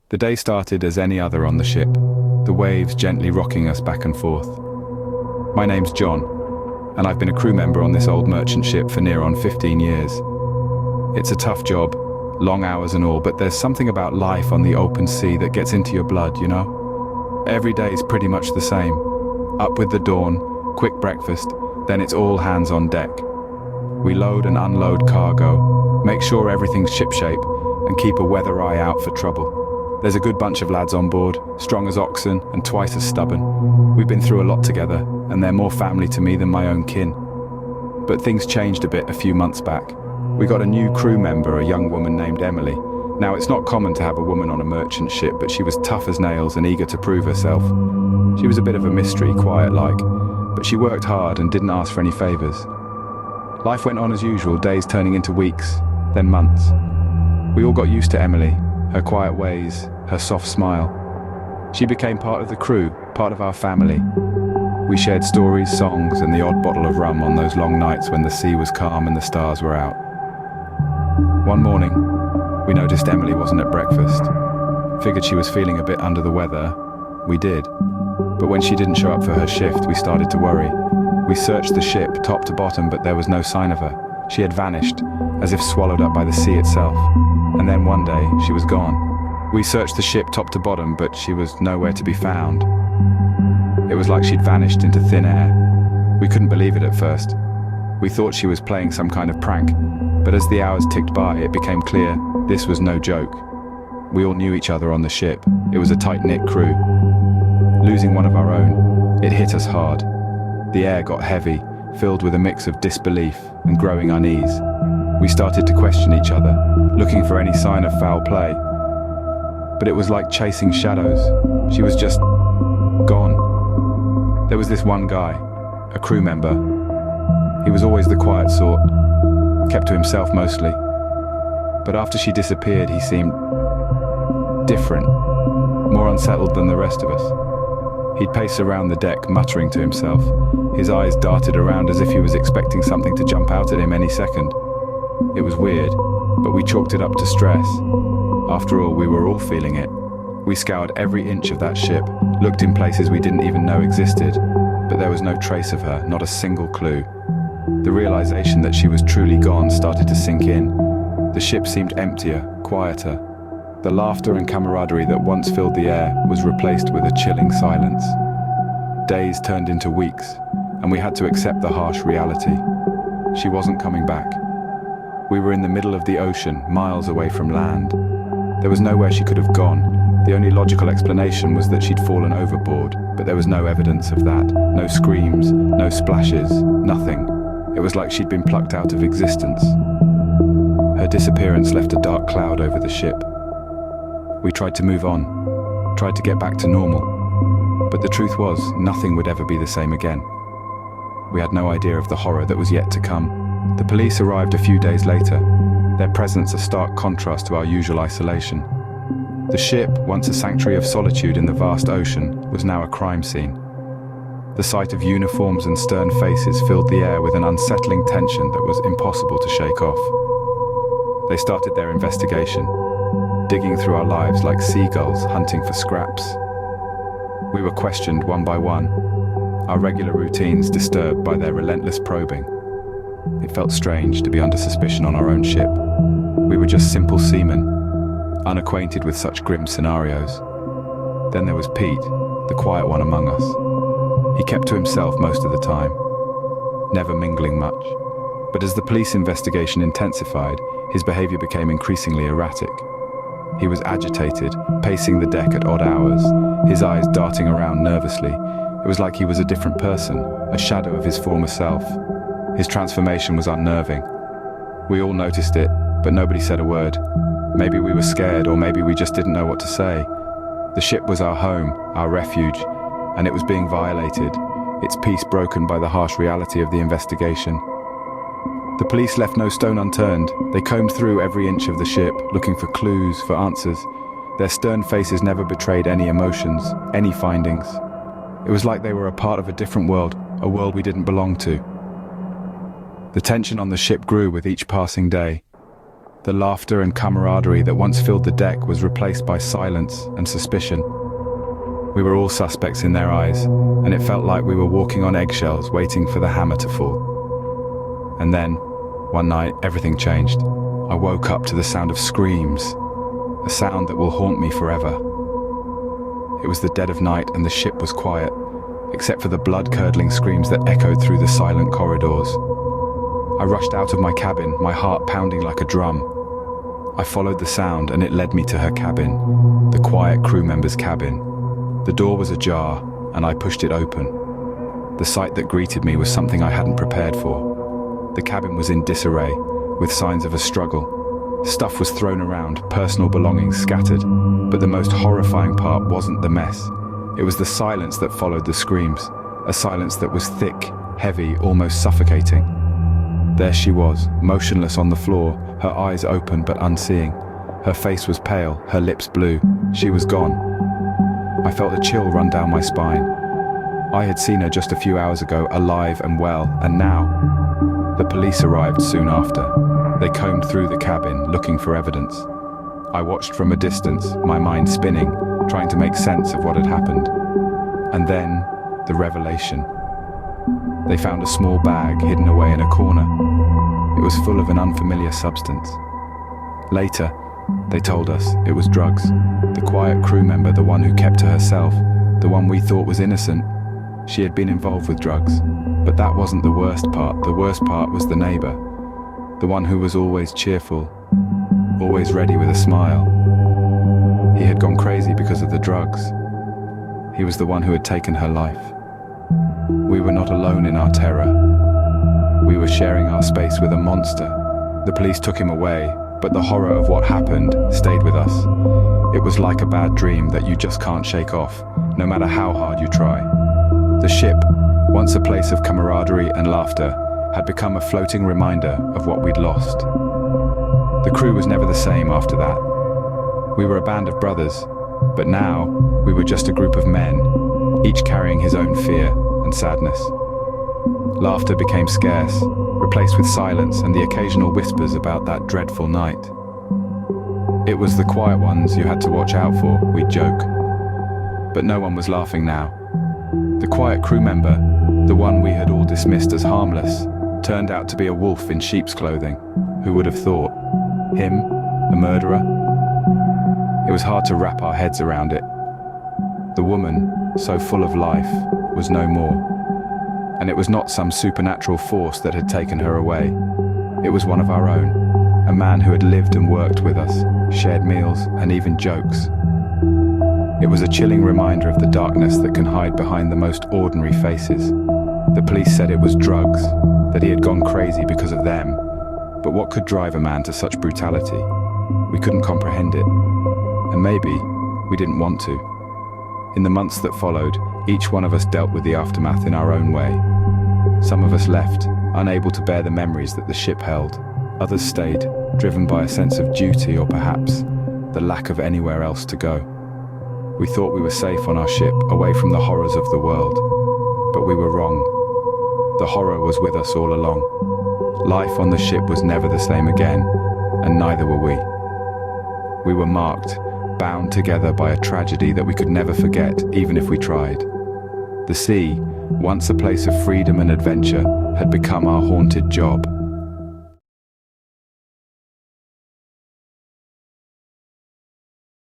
The day started as any other on the ship, the waves gently rocking us back and forth. My name's John, and I've been a crew member on this old merchant ship for near on 15 years. It's a tough job, long hours and all, but there's something about life on the open sea that gets into your blood, you know? Every day's pretty much the same. Up with the dawn, quick breakfast, then it's all hands on deck. We load and unload cargo, make sure everything's shipshape, and keep a weather eye out for trouble. There's a good bunch of lads on board, strong as oxen and twice as stubborn. We've been through a lot together, and they're more family to me than my own kin. But things changed a bit a few months back. We got a new crew member, a young woman named Emily. Now, it's not common to have a woman on a merchant ship, but she was tough as nails and eager to prove herself. She was a bit of a mystery, quiet-like, but she worked hard and didn't ask for any favors. Life went on as usual, days turning into weeks, then months. We all got used to Emily, her quiet ways, her soft smile. She became part of the crew, part of our family. We shared stories, songs, and the odd bottle of rum on those long nights when the sea was calm and the stars were out. One morning, we noticed Emily wasn't at breakfast. Figured she was feeling a bit under the weather. We did. But when she didn't show up for her shift, we started to worry. We searched the ship, top to bottom, but there was no sign of her. She had vanished, as if swallowed up by the sea itself. And then one day, she was gone. We searched the ship top to bottom, but she was nowhere to be found. It was like she'd vanished into thin air. We couldn't believe it at first. We thought she was playing some kind of prank, but as the hours ticked by, it became clear this was no joke. We all knew each other on the ship. It was a tight-knit crew. Losing one of our own, it hit us hard. The air got heavy, filled with a mix of disbelief and growing unease. We started to question each other, looking for any sign of foul play. But it was like chasing shadows. She was just gone. There was this one guy, a crew member. He was always the quiet sort, kept to himself mostly. But after she disappeared, he seemed different, more unsettled than the rest of us. He'd pace around the deck, muttering to himself. His eyes darted around as if he was expecting something to jump out at him any second. It was weird, but we chalked it up to stress. After all, we were all feeling it. We scoured every inch of that ship, looked in places we didn't even know existed, but there was no trace of her, not a single clue. The realization that she was truly gone started to sink in. The ship seemed emptier, quieter. The laughter and camaraderie that once filled the air was replaced with a chilling silence. Days turned into weeks, and we had to accept the harsh reality. She wasn't coming back. We were in the middle of the ocean, miles away from land. There was nowhere she could have gone. The only logical explanation was that she'd fallen overboard, but there was no evidence of that. No screams, no splashes, nothing. It was like she'd been plucked out of existence. Her disappearance left a dark cloud over the ship. We tried to move on, tried to get back to normal. But the truth was, nothing would ever be the same again. We had no idea of the horror that was yet to come. The police arrived a few days later, their presence a stark contrast to our usual isolation. The ship, once a sanctuary of solitude in the vast ocean, was now a crime scene. The sight of uniforms and stern faces filled the air with an unsettling tension that was impossible to shake off. They started their investigation, digging through our lives like seagulls hunting for scraps. We were questioned one by one, our regular routines disturbed by their relentless probing. It felt strange to be under suspicion on our own ship. We were just simple seamen, unacquainted with such grim scenarios. Then there was Pete, the quiet one among us. He kept to himself most of the time, never mingling much. But as the police investigation intensified, his behavior became increasingly erratic. He was agitated, pacing the deck at odd hours, his eyes darting around nervously. It was like he was a different person, a shadow of his former self. His transformation was unnerving. We all noticed it, but nobody said a word. Maybe we were scared, or maybe we just didn't know what to say. The ship was our home, our refuge, and it was being violated, its peace broken by the harsh reality of the investigation. The police left no stone unturned. They combed through every inch of the ship, looking for clues, for answers. Their stern faces never betrayed any emotions, any findings. It was like they were a part of a different world, a world we didn't belong to. The tension on the ship grew with each passing day. The laughter and camaraderie that once filled the deck was replaced by silence and suspicion. We were all suspects in their eyes, and it felt like we were walking on eggshells waiting for the hammer to fall. And then, one night, everything changed. I woke up to the sound of screams, a sound that will haunt me forever. It was the dead of night and the ship was quiet, except for the blood-curdling screams that echoed through the silent corridors. I rushed out of my cabin, my heart pounding like a drum. I followed the sound and it led me to her cabin, the quiet crew member's cabin. The door was ajar and I pushed it open. The sight that greeted me was something I hadn't prepared for. The cabin was in disarray, with signs of a struggle. Stuff was thrown around, personal belongings scattered, but the most horrifying part wasn't the mess. It was the silence that followed the screams, a silence that was thick, heavy, almost suffocating. There she was, motionless on the floor, her eyes open but unseeing. Her face was pale, her lips blue. She was gone. I felt a chill run down my spine. I had seen her just a few hours ago, alive and well, and now? The police arrived soon after. They combed through the cabin, looking for evidence. I watched from a distance, my mind spinning, trying to make sense of what had happened. And then, the revelation. They found a small bag hidden away in a corner. It was full of an unfamiliar substance. Later, they told us it was drugs. The quiet crew member, the one who kept to herself, the one we thought was innocent, she had been involved with drugs. But that wasn't the worst part. The worst part was the neighbor. The one who was always cheerful, always ready with a smile. He had gone crazy because of the drugs. He was the one who had taken her life. We were not alone in our terror. We were sharing our space with a monster. The police took him away, but the horror of what happened stayed with us. It was like a bad dream that you just can't shake off, no matter how hard you try. The ship, once a place of camaraderie and laughter, had become a floating reminder of what we'd lost. The crew was never the same after that. We were a band of brothers, but now we were just a group of men, each carrying his own fear and sadness. Laughter became scarce, replaced with silence and the occasional whispers about that dreadful night. It was the quiet ones you had to watch out for, we'd joke. But no one was laughing now. The quiet crew member, the one we had all dismissed as harmless, turned out to be a wolf in sheep's clothing. Who would have thought? Him, a murderer? It was hard to wrap our heads around it. The woman, so full of life, was no more. And it was not some supernatural force that had taken her away. It was one of our own, a man who had lived and worked with us, shared meals and even jokes. It was a chilling reminder of the darkness that can hide behind the most ordinary faces. The police said it was drugs, that he had gone crazy because of them. But what could drive a man to such brutality? We couldn't comprehend it. And maybe we didn't want to. In the months that followed, each one of us dealt with the aftermath in our own way. Some of us left, unable to bear the memories that the ship held. Others stayed, driven by a sense of duty or perhaps the lack of anywhere else to go. We thought we were safe on our ship, away from the horrors of the world. But we were wrong. The horror was with us all along. Life on the ship was never the same again, and neither were we. We were marked, bound together by a tragedy that we could never forget, even if we tried. The sea, once a place of freedom and adventure, had become our haunted job.